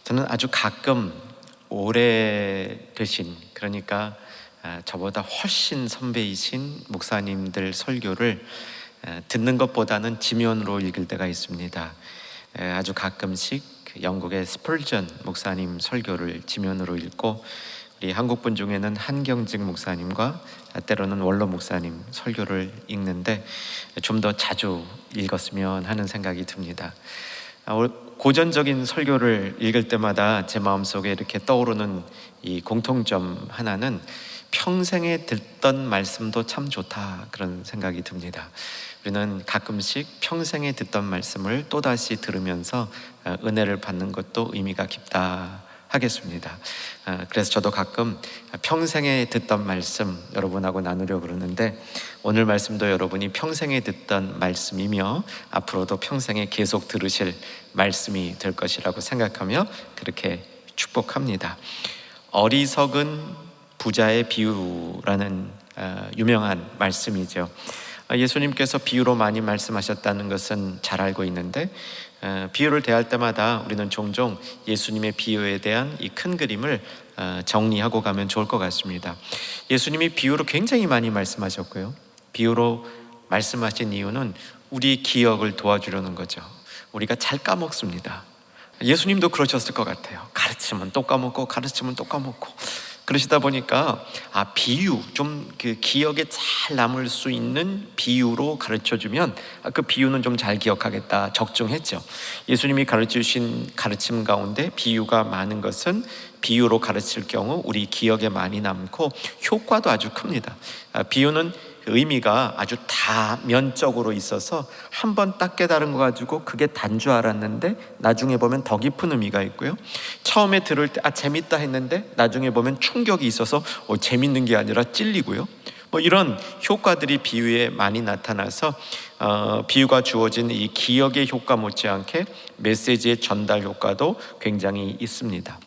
저는 아주 가끔 오래 되신, 그러니까 저보다 훨씬 선배이신 목사님들 설교를 듣는 것보다는 지면으로 읽을 때가 있습니다. 아주 가끔씩 영국의 스펄전 목사님 설교를 지면으로 읽고, 우리 한국분 중에는 한경직 목사님과 때로는 원로 목사님 설교를 읽는데 좀 더 자주 읽었으면 하는 생각이 듭니다. 고전적인 설교를 읽을 때마다 제 마음속에 이렇게 떠오르는 이 공통점 하나는 평생에 듣던 말씀도 참 좋다, 그런 생각이 듭니다. 우리는 가끔씩 평생에 듣던 말씀을 또다시 들으면서 은혜를 받는 것도 의미가 깊다 하겠습니다. 그래서 저도 가끔 평생에 듣던 말씀 여러분하고 나누려고 그러는데, 오늘 말씀도 여러분이 평생에 듣던 말씀이며 앞으로도 평생에 계속 들으실 말씀이 될 것이라고 생각하며 그렇게 축복합니다. 어리석은 부자의 비유라는 유명한 말씀이죠. 예수님께서 비유로 많이 말씀하셨다는 것은 잘 알고 있는데, 비유를 대할 때마다 우리는 종종 예수님의 비유에 대한 이 큰 그림을 정리하고 가면 좋을 것 같습니다. 예수님이 비유로 굉장히 많이 말씀하셨고요, 비유로 말씀하신 이유는 우리 기억을 도와주려는 거죠. 우리가 잘 까먹습니다. 예수님도 그러셨을 것 같아요. 가르치면 또 까먹고 가르치면 또 까먹고 그러시다 보니까 비유, 좀 그 기억에 잘 남을 수 있는 비유로 가르쳐주면 그 비유는 좀 잘 기억하겠다 적중했죠. 예수님이 가르치신 가르침 가운데 비유가 많은 것은 비유로 가르칠 경우 우리 기억에 많이 남고 효과도 아주 큽니다. 비유는 의미가 아주 다면적으로 있어서 한 번 딱 깨달은 거 가지고 그게 단 줄 알았는데 나중에 보면 더 깊은 의미가 있고요, 처음에 들을 때 재밌다 했는데 나중에 보면 충격이 있어서 재밌는 게 아니라 찔리고요, 이런 효과들이 비유에 많이 나타나서 비유가 주어진 이 기억의 효과 못지않게 메시지의 전달 효과도 굉장히 있습니다.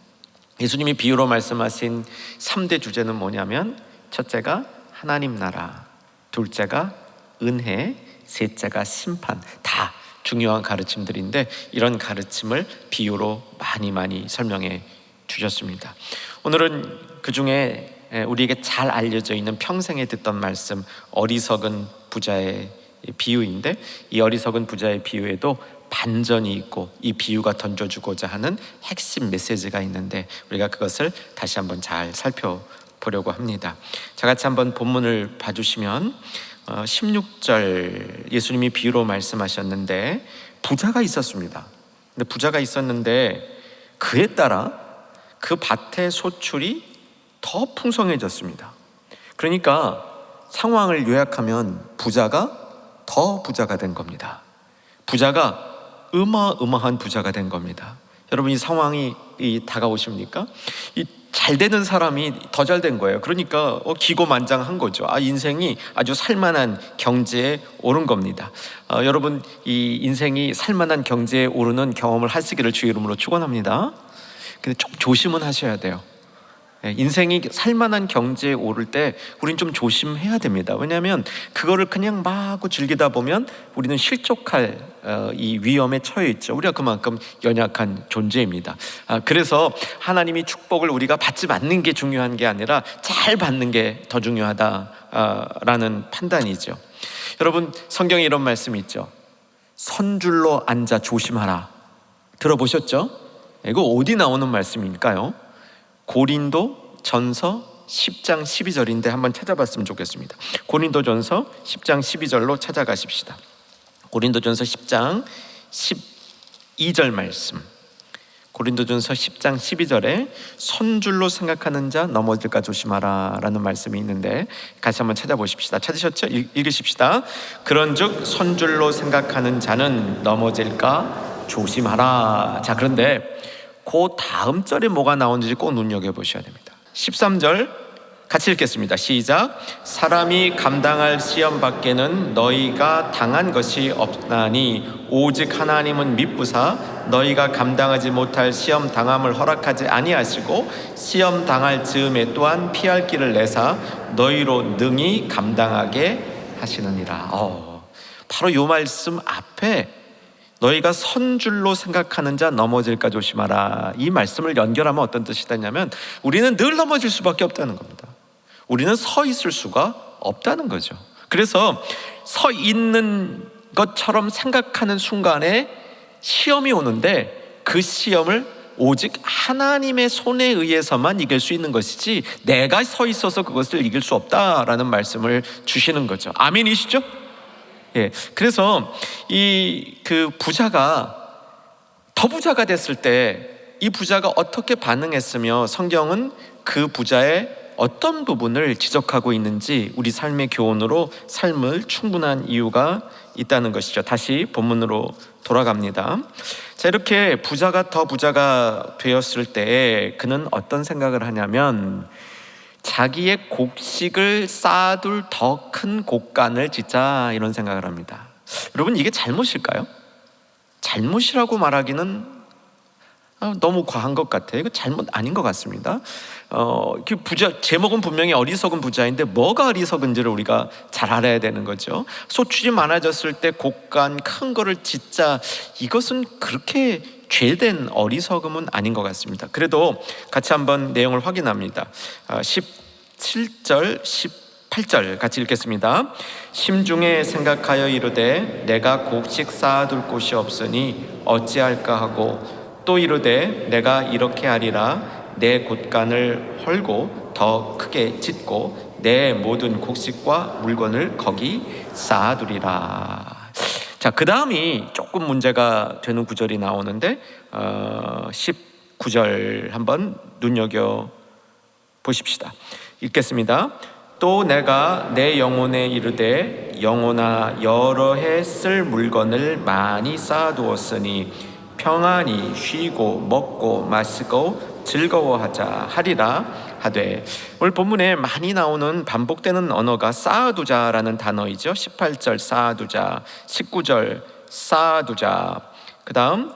예수님이 비유로 말씀하신 3대 주제는 뭐냐면, 첫째가 하나님 나라, 둘째가 은혜, 셋째가 심판. 다 중요한 가르침들인데 이런 가르침을 비유로 많이 설명해 주셨습니다. 오늘은 그 중에 우리에게 잘 알려져 있는 평생에 듣던 말씀, 어리석은 부자의 비유인데, 이 어리석은 부자의 비유에도 반전이 있고 이 비유가 던져주고자 하는 핵심 메시지가 있는데 우리가 그것을 다시 한번 잘 살펴보려고 합니다. 자, 같이 한번 본문을 봐주시면 16절 예수님이 비유로 말씀하셨는데, 부자가 있었습니다. 근데 부자가 있었는데 그에 따라 그 밭의 소출이 더 풍성해졌습니다. 그러니까 상황을 요약하면 부자가 더 부자가 된 겁니다. 부자가 어마어마한 부자가 된 겁니다. 여러분, 이 상황이 다가오십니까? 이 잘 되는 사람이 더 잘 된 거예요. 그러니까 기고만장한 거죠. 인생이 아주 살만한 경제에 오른 겁니다. 여러분, 이 인생이 살만한 경제에 오르는 경험을 하시기를 주의 이름으로 축원합니다. 근데 좀 조심은 하셔야 돼요. 인생이 살만한 경제에 오를 때 우리는 좀 조심해야 됩니다. 왜냐하면 그거를 그냥 마구 즐기다 보면 우리는 실족할 이 위험에 처해 있죠. 우리가 그만큼 연약한 존재입니다. 그래서 하나님이 축복을 우리가 받지 않는 게 중요한 게 아니라 잘 받는 게 더 중요하다라는 판단이죠. 여러분, 성경에 이런 말씀이 있죠. 선줄로 앉아 조심하라. 들어보셨죠? 이거 어디 나오는 말씀일까요? 고린도 전서 10장 12절인데 한번 찾아봤으면 좋겠습니다. 고린도 전서 10장 12절로 찾아가십시다. 고린도 전서 10장 12절 말씀. 고린도 전서 10장 12절에 선줄로 생각하는 자 넘어질까 조심하라 라는 말씀이 있는데 같이 한번 찾아보십시다. 찾으셨죠? 읽으십시다. 그런즉 선줄로 생각하는 자는 넘어질까 조심하라. 자, 그런데 그 다음 절에 뭐가 나오는지 꼭 눈여겨보셔야 됩니다. 13절 같이 읽겠습니다. 시작. 사람이 감당할 시험 밖에는 너희가 당한 것이 없나니 오직 하나님은 미쁘사 너희가 감당하지 못할 시험 당함을 허락하지 아니하시고 시험 당할 즈음에 또한 피할 길을 내사 너희로 능히 감당하게 하시느니라. 바로 이 말씀 앞에 너희가 선 줄로 생각하는 자 넘어질까 조심하라. 이 말씀을 연결하면 어떤 뜻이 되냐면 우리는 늘 넘어질 수밖에 없다는 겁니다. 우리는 서 있을 수가 없다는 거죠. 그래서 서 있는 것처럼 생각하는 순간에 시험이 오는데 그 시험을 오직 하나님의 손에 의해서만 이길 수 있는 것이지 내가 서 있어서 그것을 이길 수 없다라는 말씀을 주시는 거죠. 아멘이시죠? 예. 그래서 그 부자가 더 부자가 됐을 때 이 부자가 어떻게 반응했으며 성경은 그 부자의 어떤 부분을 지적하고 있는지 우리 삶의 교훈으로 삶을 충분한 이유가 있다는 것이죠. 다시 본문으로 돌아갑니다. 자, 이렇게 부자가 더 부자가 되었을 때 그는 어떤 생각을 하냐면 자기의 곡식을 쌓아둘 더 큰 곡간을 짓자, 이런 생각을 합니다. 여러분, 이게 잘못일까요? 잘못이라고 말하기는 너무 과한 것 같아요. 이거 잘못 아닌 것 같습니다. 부자, 제목은 분명히 어리석은 부자인데 뭐가 어리석은지를 우리가 잘 알아야 되는 거죠. 소출이 많아졌을 때 곡간 큰 거를 짓자, 이것은 그렇게 죄된 어리석음은 아닌 것 같습니다. 그래도 같이 한번 내용을 확인합니다. 17절 18절 같이 읽겠습니다. 심중에 생각하여 이르되 내가 곡식 쌓아둘 곳이 없으니 어찌할까 하고 또 이르되 내가 이렇게 하리라. 내 곳간을 헐고 더 크게 짓고 내 모든 곡식과 물건을 거기 쌓아두리라. 자, 그 다음이 조금 문제가 되는 구절이 나오는데 19절 한번 눈여겨 보십시다. 읽겠습니다. 또 내가 내 영혼에 이르되 영혼아 여러 해 쓸 물건을 많이 쌓아두었으니 평안히 쉬고 먹고 마시고 즐거워하자 하리라 하되, 오늘 본문에 많이 나오는 반복되는 언어가 쌓아두자라는 단어이죠. 18절 쌓아두자, 19절 쌓아두자, 그 다음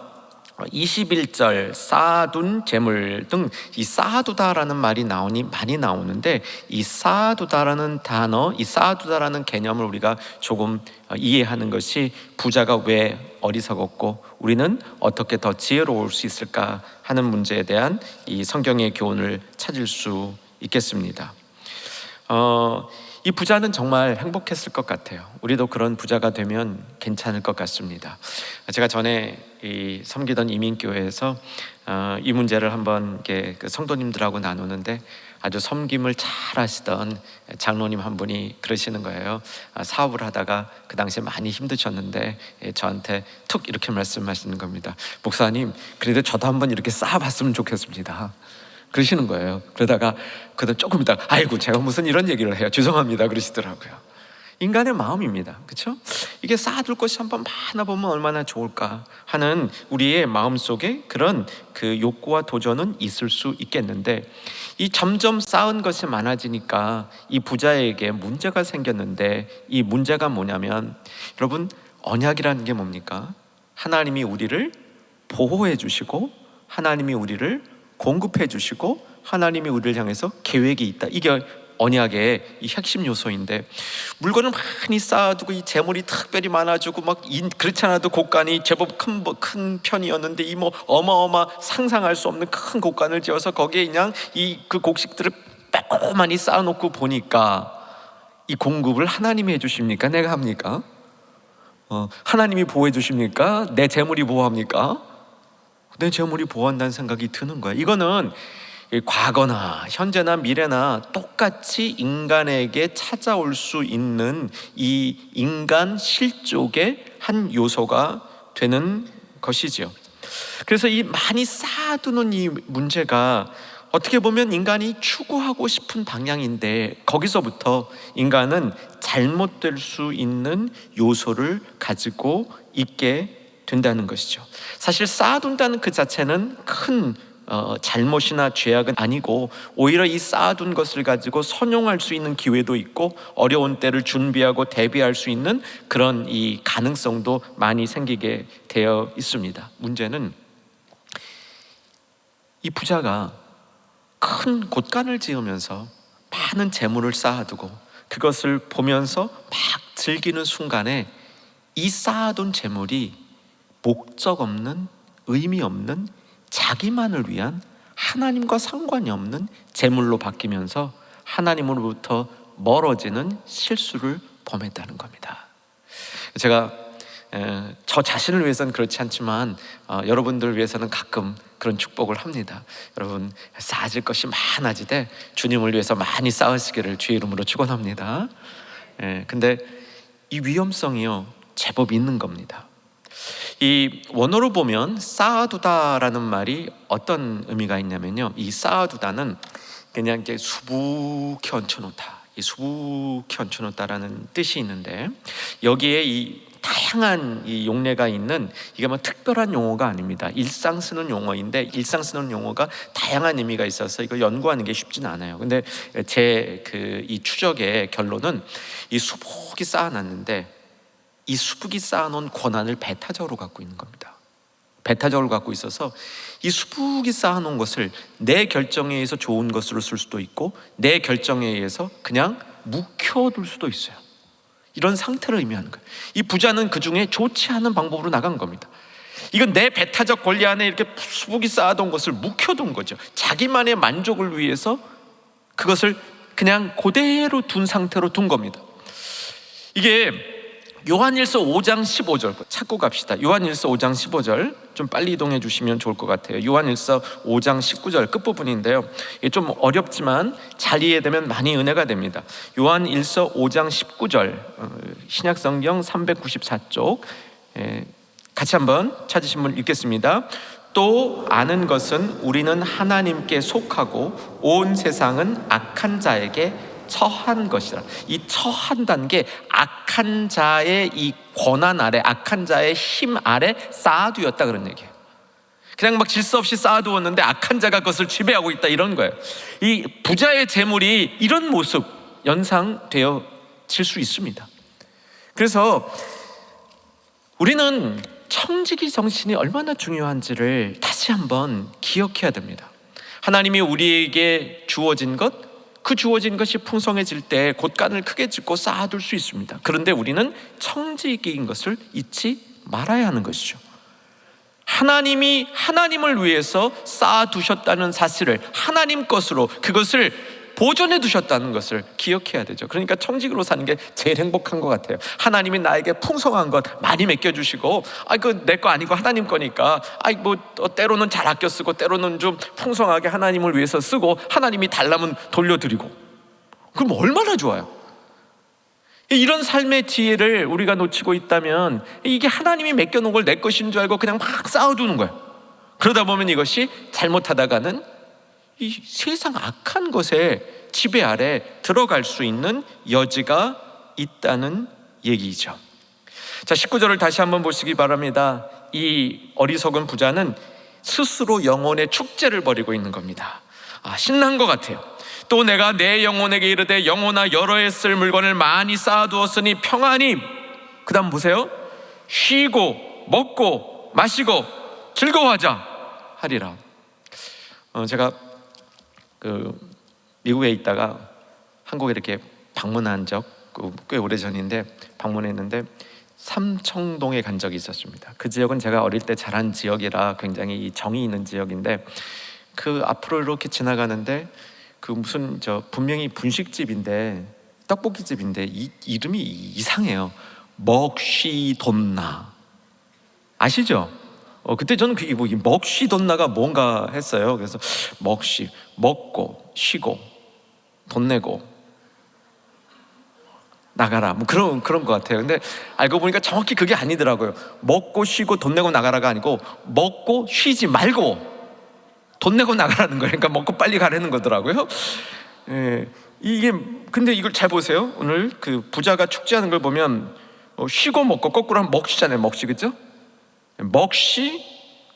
21절 쌓아둔 재물 등 이 쌓아두다라는 말이 많이 나오는데, 이 쌓아두다라는 단어, 이 쌓아두다라는 개념을 우리가 조금 이해하는 것이 부자가 왜 어리석었고 우리는 어떻게 더 지혜로울 수 있을까 하는 문제에 대한 이 성경의 교훈을 찾을 수 있겠습니다. 이 부자는 정말 행복했을 것 같아요. 우리도 그런 부자가 되면 괜찮을 것 같습니다. 제가 전에 섬기던 이민교회에서 이 문제를 한번 이렇게 그 성도님들하고 나누는데 아주 섬김을 잘 하시던 장로님 한 분이 그러시는 거예요. 사업을 하다가 그 당시에 많이 힘드셨는데 저한테 툭 이렇게 말씀하시는 겁니다. 목사님, 그래도 저도 한번 이렇게 쌓아봤으면 좋겠습니다. 그러시는 거예요. 그러다가 조금 있다가 아이고 제가 무슨 이런 얘기를 해요, 죄송합니다 그러시더라고요. 인간의 마음입니다. 그렇죠? 이게 쌓아둘 것이 한번 많아 보면 얼마나 좋을까 하는 우리의 마음속에 그런 그 욕구와 도전은 있을 수 있겠는데, 이 점점 쌓은 것이 많아지니까 이 부자에게 문제가 생겼는데, 이 문제가 뭐냐면, 여러분, 언약이라는 게 뭡니까? 하나님이 우리를 보호해 주시고 하나님이 우리를 공급해 주시고 하나님이 우리를 향해서 계획이 있다. 이게 언약의 이 핵심 요소인데, 물건을 많이 쌓아두고 이 재물이 특별히 많아지고 막 그렇지 않아도 곡간이 제법 큰 편이었는데 이 어마어마 상상할 수 없는 큰 곡간을 지어서 거기에 그냥 그 곡식들을 빼꼼하니 쌓아놓고 보니까 이 공급을 하나님이 해주십니까? 내가 합니까? 하나님이 보호해 주십니까? 내 재물이 보호합니까? 내 재물이 보호한다는 생각이 드는 거야. 이거는 과거나 현재나 미래나 똑같이 인간에게 찾아올 수 있는 이 인간 실족의 한 요소가 되는 것이지요. 그래서 이 많이 쌓아두는 이 문제가 어떻게 보면 인간이 추구하고 싶은 방향인데, 거기서부터 인간은 잘못될 수 있는 요소를 가지고 있게 된다는 것이죠. 사실 쌓아둔다는 그 자체는 큰 잘못이나 죄악은 아니고, 오히려 이 쌓아둔 것을 가지고 선용할 수 있는 기회도 있고 어려운 때를 준비하고 대비할 수 있는 그런 이 가능성도 많이 생기게 되어 있습니다. 문제는 이 부자가 큰 곳간을 지으면서 많은 재물을 쌓아두고 그것을 보면서 막 즐기는 순간에 이 쌓아둔 재물이 목적 없는, 의미 없는, 자기만을 위한, 하나님과 상관이 없는 재물로 바뀌면서 하나님으로부터 멀어지는 실수를 범했다는 겁니다. 제가 저 자신을 위해서는 그렇지 않지만 여러분들을 위해서는 가끔 그런 축복을 합니다. 여러분, 쌓아질 것이 많아지되 주님을 위해서 많이 쌓으시기를 주의 이름으로 축원합니다. 근데 이 위험성이요, 제법 있는 겁니다. 이 원어로 보면 쌓아두다라는 말이 어떤 의미가 있냐면요, 이 쌓아두다는 그냥 이렇게 수북히 얹혀놓다, 이 수북히 얹혀놓다라는 뜻이 있는데, 여기에 이 다양한 이 용례가 있는, 이게 뭐 특별한 용어가 아닙니다. 일상 쓰는 용어인데, 일상 쓰는 용어가 다양한 의미가 있어서 이거 연구하는 게 쉽지는 않아요. 근데 제 이 추적의 결론은, 이 수북이 쌓아놨는데 이 수북이 쌓아놓은 권한을 배타적으로 갖고 있는 겁니다. 배타적으로 갖고 있어서 이 수북이 쌓아놓은 것을 내 결정에 의해서 좋은 것으로 쓸 수도 있고, 내 결정에 의해서 그냥 묵혀둘 수도 있어요. 이런 상태를 의미하는 거예요. 이 부자는 그 중에 좋지 않은 방법으로 나간 겁니다. 이건 내 배타적 권리 안에 이렇게 수북이 쌓아둔 것을 묵혀둔 거죠. 자기만의 만족을 위해서 그것을 그냥 그대로 둔 상태로 둔 겁니다. 이게 요한일서 5장 15절 찾고 갑시다. 요한일서 5장 15절 좀 빨리 이동해 주시면 좋을 것 같아요. 요한일서 5장 19절 끝부분인데요, 이게 좀 어렵지만 잘 이해되면 많이 은혜가 됩니다. 요한일서 5장 19절, 신약성경 394쪽, 같이 한번 찾으신 분 읽겠습니다. 또 아는 것은 우리는 하나님께 속하고 온 세상은 악한 자에게 처한 것이라. 이 처한다는 게 악한 자의 이 권한 아래, 악한 자의 힘 아래 쌓아두었다 그런 얘기예요. 그냥 막 질서 없이 쌓아두었는데 악한 자가 그것을 지배하고 있다, 이런 거예요. 이 부자의 재물이 이런 모습 연상되어질 수 있습니다. 그래서 우리는 청지기 정신이 얼마나 중요한지를 다시 한번 기억해야 됩니다. 하나님이 우리에게 주어진 것, 그 주어진 것이 풍성해질 때 곳간을 크게 짓고 쌓아둘 수 있습니다. 그런데 우리는 청지기인 것을 잊지 말아야 하는 것이죠. 하나님이 하나님을 위해서 쌓아두셨다는 사실을, 하나님 것으로 그것을 보존해 두셨다는 것을 기억해야 되죠. 그러니까 청직으로 사는 게 제일 행복한 것 같아요. 하나님이 나에게 풍성한 것 많이 맡겨주시고, 그 내 거 아니고 하나님 거니까, 뭐 때로는 잘 아껴 쓰고 때로는 좀 풍성하게 하나님을 위해서 쓰고, 하나님이 달라면 돌려드리고, 그럼 얼마나 좋아요. 이런 삶의 지혜를 우리가 놓치고 있다면, 이게 하나님이 맡겨놓은 걸 내 것인 줄 알고 그냥 막 쌓아두는 거예요. 그러다 보면 이것이 잘못하다가는 이 세상 악한 것에 지배 아래 들어갈 수 있는 여지가 있다는 얘기죠. 자, 19절을 다시 한번 보시기 바랍니다. 이 어리석은 부자는 스스로 영혼의 축제를 벌이고 있는 겁니다. 신난 것 같아요. 또 내가 내 영혼에게 이르되 영혼아, 여러 해 쓸 물건을 많이 쌓아두었으니 평안히, 그 다음 보세요, 쉬고 먹고 마시고 즐거워하자 하리라. 제가 미국에 있다가 한국에 이렇게 방문한 적 꽤 오래전인데, 방문했는데 삼청동에 간 적이 있었습니다. 그 지역은 제가 어릴 때 자란 지역이라 굉장히 정이 있는 지역인데, 그 앞으로 이렇게 지나가는데 무슨 분명히 분식집인데, 떡볶이집인데 이름이 이상해요. 먹쉬돈나 아시죠? 그때 저는 그게 먹쉬돈나가 뭔가 했어요. 그래서 먹고 쉬고 돈 내고 나가라, 뭐 그런 것 같아요. 근데 알고 보니까 정확히 그게 아니더라고요. 먹고 쉬고 돈 내고 나가라가 아니고 먹고 쉬지 말고 돈 내고 나가라는 거예요. 그러니까 먹고 빨리 가라는 거더라고요. 근데 이걸 잘 보세요. 오늘 그 부자가 축제하는 걸 보면 쉬고 먹고 거꾸로 하면 먹쉬잖아요. 먹쉬, 그죠? 먹쉬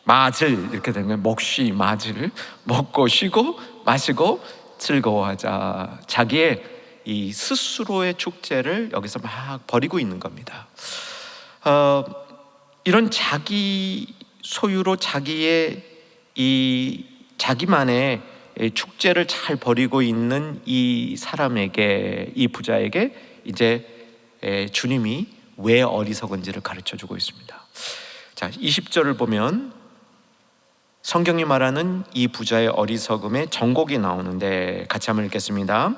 맞을, 이렇게 되는 거예요. 먹쉬 맞을, 먹고 쉬고 마시고 즐거워하자. 자기의 이 스스로의 축제를 여기서 막 벌이고 있는 겁니다. 이런 자기 소유로 자기만의 축제를 잘 벌이고 있는 이 사람에게, 이 부자에게 이제 주님이 왜 어리석은지를 가르쳐 주고 있습니다. 자, 20절을 보면 성경이 말하는 이 부자의 어리석음의 정곡이 나오는데 같이 한번 읽겠습니다.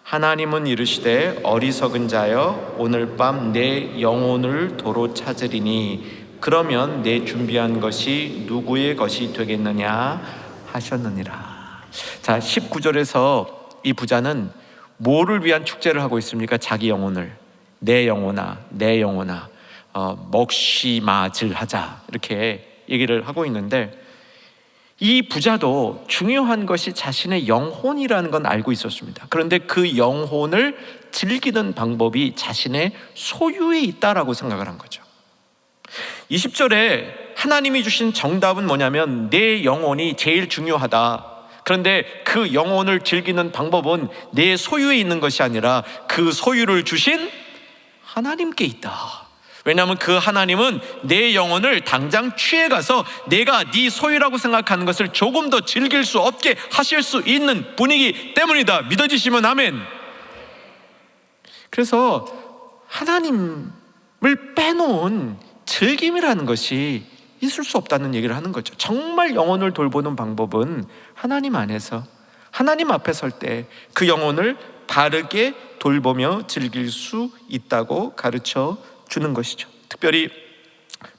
하나님은 이르시되 어리석은 자여 오늘 밤 내 영혼을 도로 찾으리니 그러면 내 준비한 것이 누구의 것이 되겠느냐 하셨느니라. 자, 19절에서 이 부자는 뭐를 위한 축제를 하고 있습니까? 자기 영혼을, 내 영혼아 내 영혼아 먹시마질하자, 이렇게 얘기를 하고 있는데, 이 부자도 중요한 것이 자신의 영혼이라는 건 알고 있었습니다. 그런데 그 영혼을 즐기는 방법이 자신의 소유에 있다라고 생각을 한 거죠. 20절에 하나님이 주신 정답은 뭐냐면 내 영혼이 제일 중요하다. 그런데 그 영혼을 즐기는 방법은 내 소유에 있는 것이 아니라 그 소유를 주신 하나님께 있다. 왜냐하면 그 하나님은 내 영혼을 당장 취해가서 내가 네 소유라고 생각하는 것을 조금 더 즐길 수 없게 하실 수 있는 분이기 때문이다. 믿어지시면 아멘. 그래서 하나님을 빼놓은 즐김이라는 것이 있을 수 없다는 얘기를 하는 거죠. 정말 영혼을 돌보는 방법은 하나님 안에서, 하나님 앞에 설 때 그 영혼을 바르게 돌보며 즐길 수 있다고 가르쳐 주는 것이죠. 특별히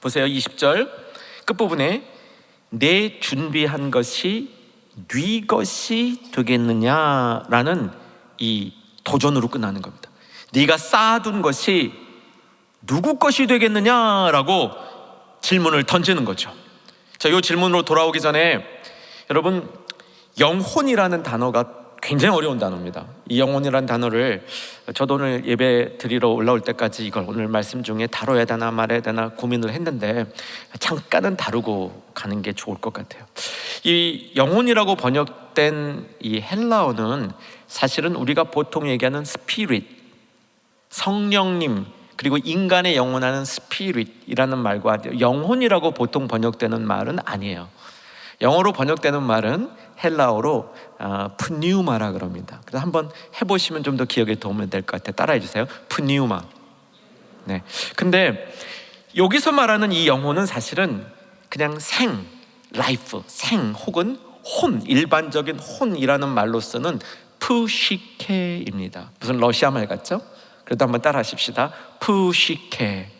보세요. 20절 끝부분에 내 준비한 것이 네 것이 되겠느냐라는 이 도전으로 끝나는 겁니다. 네가 쌓아둔 것이 누구 것이 되겠느냐라고 질문을 던지는 거죠. 자, 이 질문으로 돌아오기 전에 여러분, 영혼이라는 단어가 굉장히 어려운 단어입니다. 이 영혼이라는 단어를 저도 오늘 예배 드리러 올라올 때까지 이걸 오늘 말씀 중에 다뤄야 되나 말아야 되나 고민을 했는데 잠깐은 다루고 가는 게 좋을 것 같아요. 이 영혼이라고 번역된 이 헬라어는 사실은 우리가 보통 얘기하는 스피릿, 성령님, 그리고 인간의 영혼하는 스피릿이라는 말과 영혼이라고 보통 번역되는 말은 아니에요. 영어로 번역되는 말은 헬라어로 푸뉴마라 그럽니다. 그래서 한번 해보시면 좀 더 기억에 도움이 될 것 같아요. 따라해 주세요. 푸뉴마. 네. 근데 여기서 말하는 이 영혼은 사실은 그냥 생, 라이프, 생 혹은 혼, 일반적인 혼이라는 말로 쓰는 푸시케입니다. 무슨 러시아 말 같죠? 그래도 한번 따라 하십시다. 푸시케.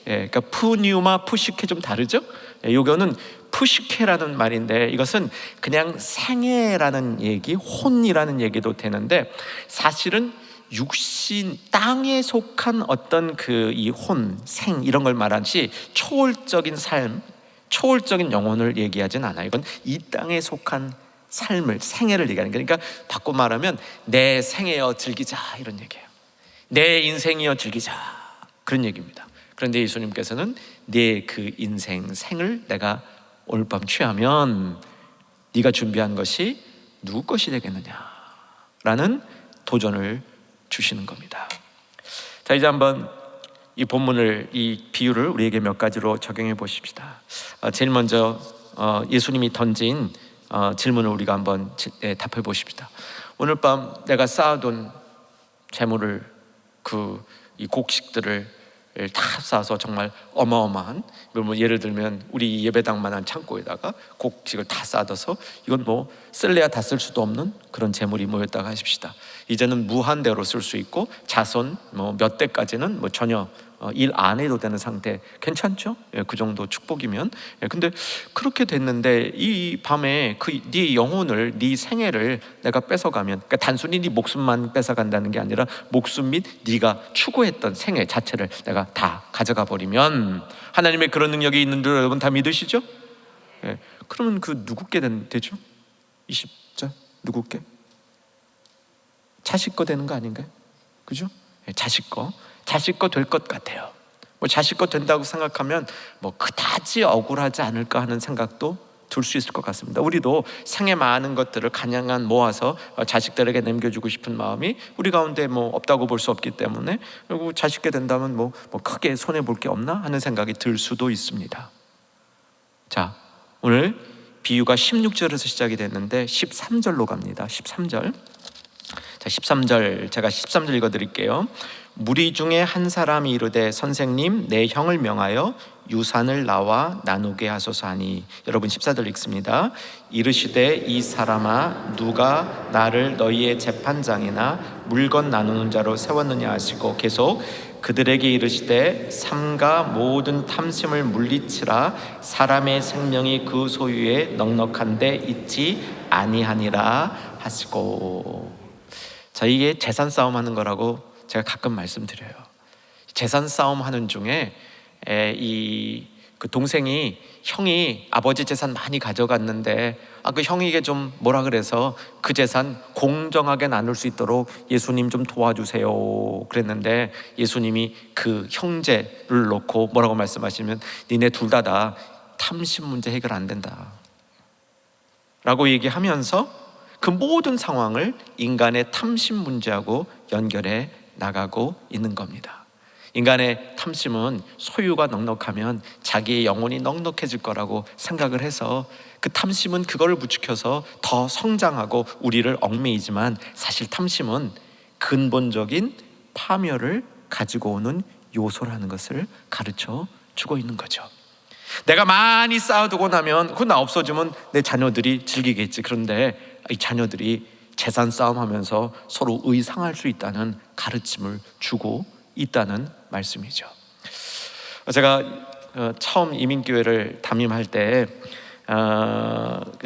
예, 그러니까 푸뉴마, 푸시케 좀 다르죠? 예, 요거는 푸시케라는 말인데 이것은 그냥 생애라는 얘기, 혼이라는 얘기도 되는데 사실은 육신, 땅에 속한 어떤 그 이 혼, 생 이런 걸 말하지 초월적인 삶, 초월적인 영혼을 얘기하진 않아요. 이건 이 땅에 속한 삶을, 생애를 얘기하는 거예요. 그러니까 바꿔 말하면 내 생애여 즐기자 이런 얘기예요. 내 인생이여 즐기자 그런 얘기입니다. 그런데 예수님께서는 내 그 인생, 생을 내가 오늘 밤 취하면 네가 준비한 것이 누구 것이 되겠느냐라는 도전을 주시는 겁니다. 자, 이제 한번 이 본문을, 이 비유를 우리에게 몇 가지로 적용해 보십시다. 제일 먼저 예수님이 던진 질문을 우리가 한번 답해 보십시다. 오늘 밤 내가 쌓아둔 재물을, 이 곡식들을 다 쌓아서 정말 어마어마한, 예를 들면 우리 예배당만한 창고에다가 곡식을 다 쌓아서 이건 뭐 쓸래야 다 쓸 수도 없는 그런 재물이 모였다고 하십시다. 이제는 무한대로 쓸 수 있고 자손 몇 대까지는 전혀 일 안 해도 되는 상태, 괜찮죠? 예, 그 정도 축복이면. 예, 근데 그렇게 됐는데 이 밤에 네 영혼을, 네 생애를 내가 뺏어가면, 그러니까 단순히 네 목숨만 뺏어간다는 게 아니라 목숨 및 네가 추구했던 생애 자체를 내가 다 가져가 버리면 하나님의 그런 능력이 있는 줄 여러분 다 믿으시죠? 예, 그러면 그 누구께 되죠? 20절 누구께? 자식 거 되는 거 아닌가요? 그죠? 예, 자식 거 될 것 같아요. 자식 거 된다고 생각하면 그다지 억울하지 않을까 하는 생각도 들 수 있을 것 같습니다. 우리도 생에 많은 것들을 간양한 모아서 자식들에게 남겨주고 싶은 마음이 우리 가운데 없다고 볼 수 없기 때문에, 그리고 자식게 된다면 크게 손해 볼 게 없나 하는 생각이 들 수도 있습니다. 자, 오늘 비유가 16절에서 시작이 됐는데 13절로 갑니다. 13절. 자, 자, 13절, 제가 13절 읽어드릴게요. 무리 중에 한 사람이 이르되 선생님 내 형을 명하여 유산을 나와 나누게 하소서 하니. 여러분 14절 읽습니다. 이르시되 이 사람아 누가 나를 너희의 재판장이나 물건 나누는 자로 세웠느냐 하시고, 계속 그들에게 이르시되 삼가 모든 탐심을 물리치라. 사람의 생명이 그 소유에 넉넉한데 있지 아니하니라 하시고. 자, 이게 재산 싸움 하는 거라고 제가 가끔 말씀드려요. 재산 싸움 하는 중에 그 동생이, 형이 아버지 재산 많이 가져갔는데 그 형에게 좀 뭐라 그래서 그 재산 공정하게 나눌 수 있도록 예수님 좀 도와주세요 그랬는데, 예수님이 그 형제를 놓고 뭐라고 말씀하시면 니네 둘 다 탐심 문제 해결 안 된다 라고 얘기하면서 그 모든 상황을 인간의 탐심 문제하고 연결해 나가고 있는 겁니다. 인간의 탐심은 소유가 넉넉하면 자기의 영혼이 넉넉해질 거라고 생각을 해서 그 탐심은 그거를 부추겨서 더 성장하고 우리를 얽매이지만, 사실 탐심은 근본적인 파멸을 가지고 오는 요소라는 것을 가르쳐 주고 있는 거죠. 내가 많이 쌓아두고 나면 그건 나 없어지면 내 자녀들이 즐기겠지. 그런데 이 자녀들이 재산 싸움하면서 서로 의상할 수 있다는 가르침을 주고 있다는 말씀이죠. 제가 처음 이민교회를 담임할 때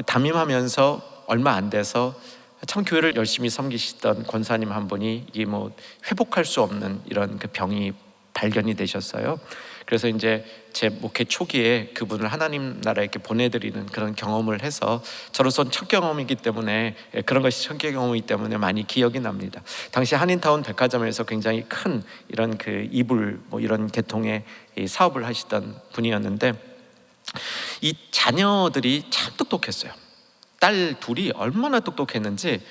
담임하면서 얼마 안 돼서 참 교회를 열심히 섬기시던 권사님 한 분이 이게 뭐 회복할 수 없는 이런 그 병이 발견이 되셨어요. 그래서 이제 제 목회 초기에 그분을 하나님 나라에 이렇게 보내드리는 그런 경험을 해서, 저로서는 첫 경험이기 때문에, 그런 것이 첫 경험이기 때문에 많이 기억이 납니다. 당시 한인타운 백화점에서 굉장히 큰 이런 그 이불 뭐 이런 계통의 사업을 하시던 분이었는데, 이 자녀들이 참 똑똑했어요. 딸 둘이 얼마나 똑똑했는지,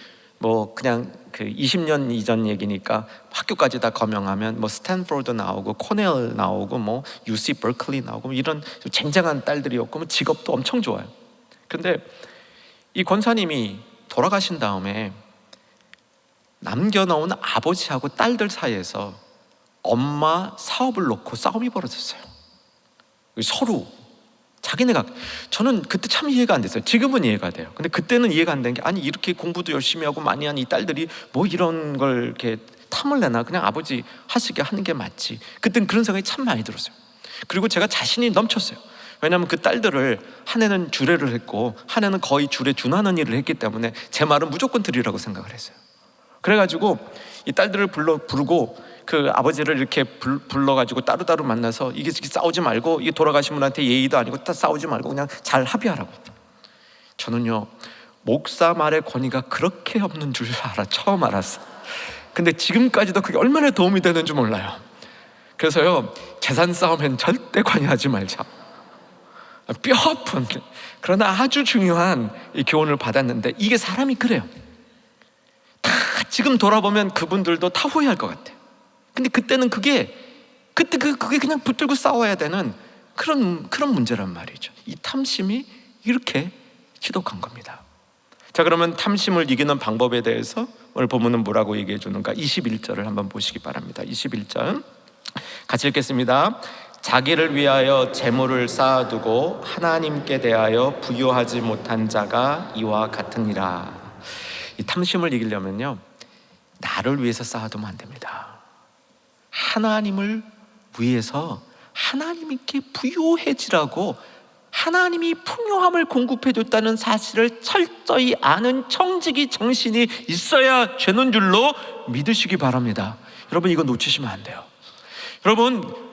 뭐 그냥 그 20년 이전 얘기니까 학교까지 다 거명하면 뭐 스탠포드 나오고 코넬 나오고 뭐 UC 버클리 나오고 뭐 이런 쟁쟁한 딸들이었고, 뭐 직업도 엄청 좋아요. 근데 이 권사님이 돌아가신 다음에 남겨놓은 아버지하고 딸들 사이에서 엄마 사업을 놓고 싸움이 벌어졌어요. 서로 자기네가, 저는 그때 참 이해가 안 됐어요. 지금은 이해가 돼요. 근데 그때는 이해가 안 된 게, 아니 이렇게 공부도 열심히 하고 많이 한 이 딸들이 뭐 이런 걸 이렇게 탐을 내나, 그냥 아버지 하시게 하는 게 맞지. 그땐 그런 생각이 참 많이 들었어요. 그리고 제가 자신이 넘쳤어요. 왜냐하면 그 딸들을 한 해는 주례를 했고 한 해는 거의 주례 준하는 일을 했기 때문에 제 말은 무조건 드리라고 생각을 했어요. 그래가지고 이 딸들을 부르고 그 아버지를 이렇게 불러가지고 따로따로 만나서 이게 싸우지 말고, 이게 돌아가신 분한테 예의도 아니고 다 싸우지 말고 그냥 잘 합의하라고. 저는요, 목사 말의 권위가 그렇게 없는 줄 처음 알았어요. 근데 지금까지도 그게 얼마나 도움이 되는지 몰라요. 그래서요, 재산 싸움엔 절대 관여하지 말자. 뼈아픈 그러나 아주 중요한 이 교훈을 받았는데, 이게 사람이 그래요. 다 지금 돌아보면 그분들도 다 후회할 것 같아요. 근데 그때는 그게 그냥 붙들고 싸워야 되는 그런 문제란 말이죠. 이 탐심이 이렇게 지독한 겁니다. 자, 그러면 탐심을 이기는 방법에 대해서 오늘 본문은 뭐라고 얘기해 주는가? 21절을 한번 보시기 바랍니다. 21절 같이 읽겠습니다. 자기를 위하여 재물을 쌓아두고 하나님께 대하여 부요하지 못한 자가 이와 같으니라. 이 탐심을 이기려면요, 나를 위해서 쌓아두면 안 됩니다. 하나님을 위해서 하나님께 부요해지라고, 하나님이 풍요함을 공급해 줬다는 사실을 철저히 아는 청지기 정신이 있어야 되는 줄로 믿으시기 바랍니다. 여러분, 이거 놓치시면 안 돼요. 여러분,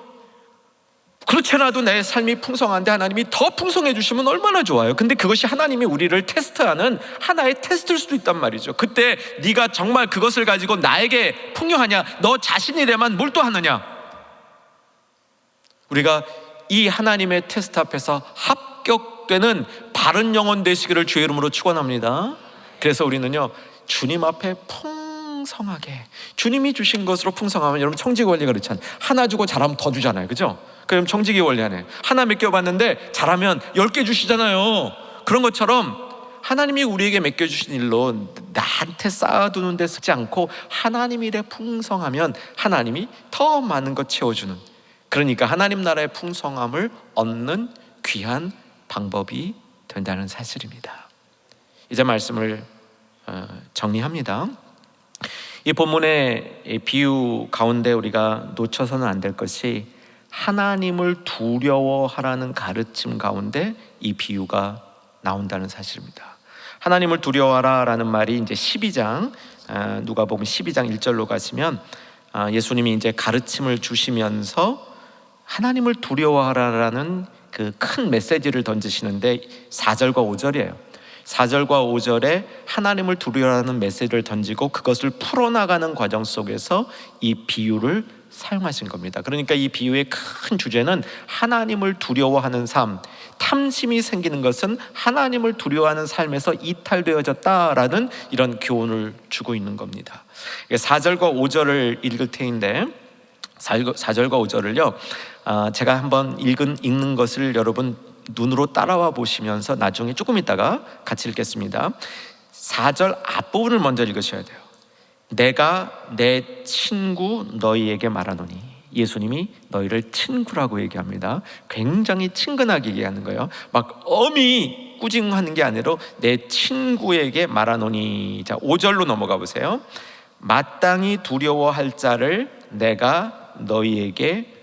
그렇지 않아도 내 삶이 풍성한데 하나님이 더 풍성해 주시면 얼마나 좋아요. 근데 그것이 하나님이 우리를 테스트하는 하나의 테스트일 수도 있단 말이죠. 그때 네가 정말 그것을 가지고 나에게 풍요하냐, 너 자신이래만 몰두하느냐. 우리가 이 하나님의 테스트 앞에서 합격되는 바른 영혼 되시기를 주의 이름으로 축원합니다. 그래서 우리는요, 주님 앞에 풍성하게, 주님이 주신 것으로 풍성하면, 여러분 청지기 원리가 그렇잖아요. 하나 주고 잘하면 더 주잖아요, 그죠? 그럼 청지기 원리 안에 하나 몇 개 받는데 잘하면 10개 주시잖아요. 그런 것처럼 하나님이 우리에게 맡겨주신 일로 나한테 쌓아두는 데 쓰지 않고 하나님 일에 풍성하면 하나님이 더 많은 것 채워주는, 그러니까 하나님 나라의 풍성함을 얻는 귀한 방법이 된다는 사실입니다. 이제 말씀을 정리합니다. 이 본문의 비유 가운데 우리가 놓쳐서는 안 될 것이 하나님을 두려워하라는 가르침 가운데 이 비유가 나온다는 사실입니다. 하나님을 두려워하라라는 말이 이제 12장 누가복음 12장 1절로 가시면 예수님이 이제 가르침을 주시면서 하나님을 두려워하라라는 그 큰 메시지를 던지시는데 4절과 5절이에요. 4절과 5절에 하나님을 두려워하는 메시지를 던지고 그것을 풀어나가는 과정 속에서 이 비유를 사용하신 겁니다. 그러니까 이 비유의 큰 주제는 하나님을 두려워하는 삶, 탐심이 생기는 것은 하나님을 두려워하는 삶에서 이탈되어졌다라는 이런 교훈을 주고 있는 겁니다. 4절과 5절을 읽을 테인데 4절과 5절을요 제가 한번 읽는 것을 여러분 눈으로 따라와 보시면서 나중에 조금 있다가 같이 읽겠습니다. 4절 앞부분을 먼저 읽으셔야 돼요. 내가 내 친구 너희에게 말하노니, 예수님이 너희를 친구라고 얘기합니다. 굉장히 친근하게 얘기하는 거예요. 막 엄히 꾸징하는 게 아니라 내 친구에게 말하노니. 자, 5절로 넘어가 보세요. 마땅히 두려워할 자를 내가 너희에게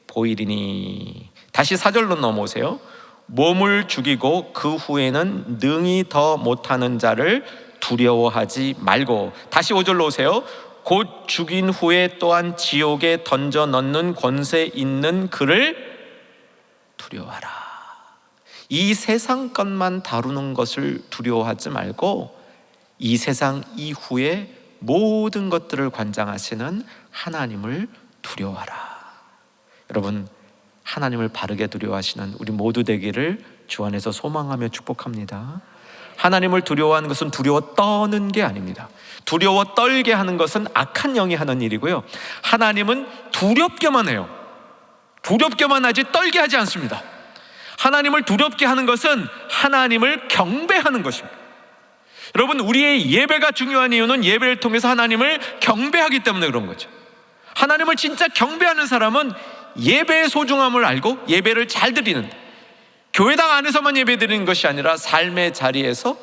보이리니. 다시 4절로 넘어오세요. 몸을 죽이고 그 후에는 능히 더 못하는 자를 두려워하지 말고. 다시 5절로 오세요. 곧 죽인 후에 또한 지옥에 던져 넣는 권세 있는 그를 두려워하라. 이 세상 것만 다루는 것을 두려워하지 말고 이 세상 이후에 모든 것들을 관장하시는 하나님을 두려워하라. 여러분, 하나님을 바르게 두려워하시는 우리 모두 되기를 주 안에서 소망하며 축복합니다. 하나님을 두려워하는 것은 두려워 떠는 게 아닙니다. 두려워 떨게 하는 것은 악한 영이 하는 일이고요, 하나님은 두렵게만 해요. 두렵게만 하지 떨게 하지 않습니다. 하나님을 두렵게 하는 것은 하나님을 경배하는 것입니다. 여러분, 우리의 예배가 중요한 이유는 예배를 통해서 하나님을 경배하기 때문에 그런 거죠. 하나님을 진짜 경배하는 사람은 예배의 소중함을 알고 예배를 잘 드리는, 교회당 안에서만 예배 드리는 것이 아니라 삶의 자리에서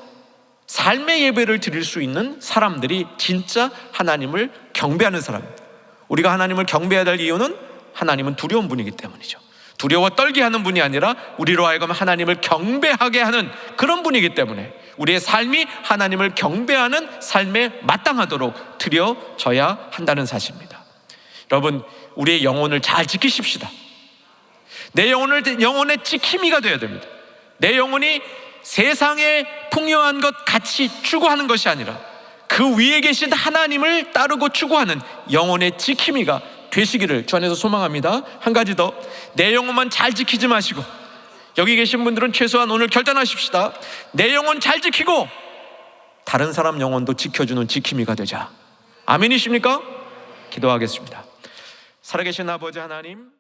삶의 예배를 드릴 수 있는 사람들이 진짜 하나님을 경배하는 사람입니다. 우리가 하나님을 경배해야 될 이유는 하나님은 두려운 분이기 때문이죠. 두려워 떨게 하는 분이 아니라 우리로 하여금 하나님을 경배하게 하는 그런 분이기 때문에 우리의 삶이 하나님을 경배하는 삶에 마땅하도록 드려져야 한다는 사실입니다. 여러분, 우리의 영혼을 잘 지키십시다. 내 영혼의 지킴이가 되어야 됩니다. 내 영혼이 세상에 풍요한 것 같이 추구하는 것이 아니라 그 위에 계신 하나님을 따르고 추구하는 영혼의 지킴이가 되시기를 주 안에서 소망합니다. 한 가지 더, 내 영혼만 잘 지키지 마시고 여기 계신 분들은 최소한 오늘 결단하십시다. 내 영혼 잘 지키고 다른 사람 영혼도 지켜주는 지킴이가 되자. 아멘이십니까? 기도하겠습니다. 살아계신 아버지 하나님,